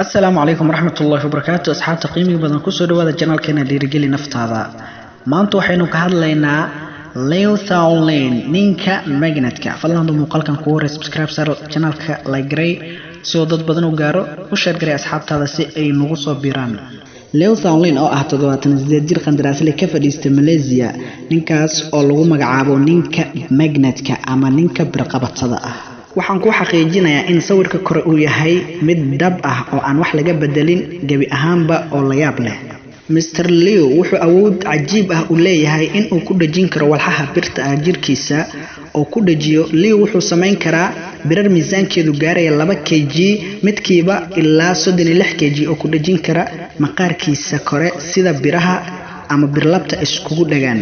السلام عليكم ورحمة الله وبركاته أصحاب تقييمي بدن كسر دوّا الجنال كنا ديرجلي نفتادا ما أنتو حينو كهذلينا ليو ثاولين نينكا ماجنتكا فلان دو مقال كان كوري سبسكرايب سارو جنال كا لايجري سو ضد بدن وجارو وشار جري أصحاب تادا سي أي نغصو بيران ليو ثاولين أو أحتضواتن زياد جير قندراس اللي كفر ديست ماليزيا نينكاس أو لغو مقعابو نينكا ماجنتكا أما نينكا برقبة صدا waxaan ku xaqiijinayaa in sawirka kore uu yahay mid dab ah oo aan wax laga bedelin gabi ahaanba oo la yaab leh Mr. Leo wuxuu awood cajiib ah u leeyahay in uu ku dhajin karo walxaha birta ah jirkiisa oo ku dhajiyo Leo wuxuu sameyn karaa birar miisaankeedu gaaraya 2 kg midkiiba ilaa 36 kg oo ku dhajin kara maqaarkiisa kore sida biraha ama birlabta iskugu dhagaan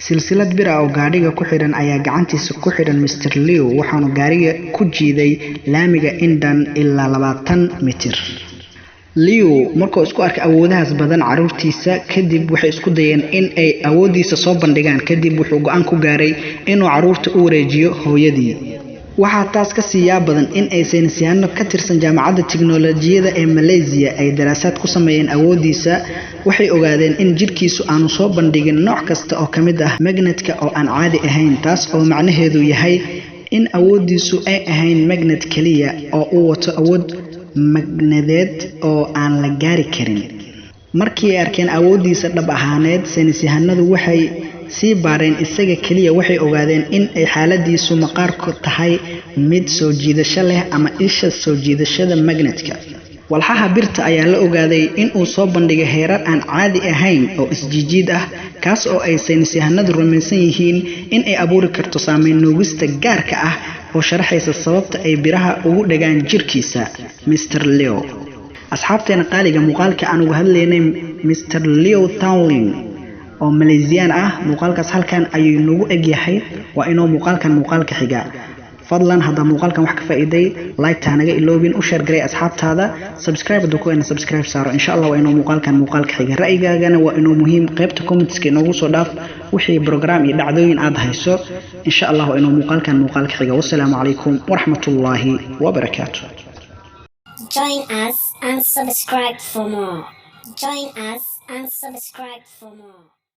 silsilad bir ah oo gaariga ku xiran ayaa gacantiisa ku xiran Mr. Leo waxaanu gaariga ku jiiday laamiga indan ilaa 20 mitir Leo markuu isku arkay awoodahaas badan caruurtiisa kadib waxay isku dayeen in ay awoodiisa soo bandhigaan kadib wuxuu go'aan ku gaaray inuu caruurta u wareejiyo hooyadii waxaa taas ka siiyaa badan in ay saynisyahano ka tirsan jaamacadda tiknoolajiyada ee Malaysia ay daraasaad ku sameeyeen awoodiisa waxay ogaadeen in jirkiisu aanu soo bandhigin nooc kasta oo kamid ah magnetka oo aan caadi ahayn taas oo macnaheedu yahay in awoodiisu ay ahayn magnet kaliya oo uu wato awood magnedeed oo aan la gaari karin markii ay arkeen awoodiisa dhab ahaaneed saynisyahanadu waxay si baareen isaga kaliya waxay ogaadeen in ay xaaladiisu maqaarku tahay mid soo jiidasho leh ama isha soo jiidashada magnetka walxaha birta ayaa la ogaaday in uu soo bandhigay heerar aan caadi ahayn oo isjijiid ah kaas oo ay saynisyahanadu rumaysan yihiin in ay abuuri karto saameyn nuugista gaarka ah oo sharaxaysa sababta ay biraha ugu dhagaan jirkiisa Mr. Leo asxaabteena qaaliga muuqaalka aan uga hadlaynay Mr. Leo Thawling oo Malaysian ah muuqaalkaas halkan ayuu nagu egyahay waa inoo muuqaalka xiga fadlan hada muuqaalkan wax ka faa'iiday like taanaga iloobin u share garay asxaabtaada subscribe duko in subscribe saaro insha Allah waa inoo muuqaalka xiga ra'yigaagana waa inoo muhiim qaybta comments ka inoogu soo dhaaf wixii program iyo dhacdooyin aad hayso insha Allah waa inoo muuqaalka xiga wassalaamu calaykum warahmatullaahi wabarakaatuh Join us and subscribe for more. Join us and subscribe for more.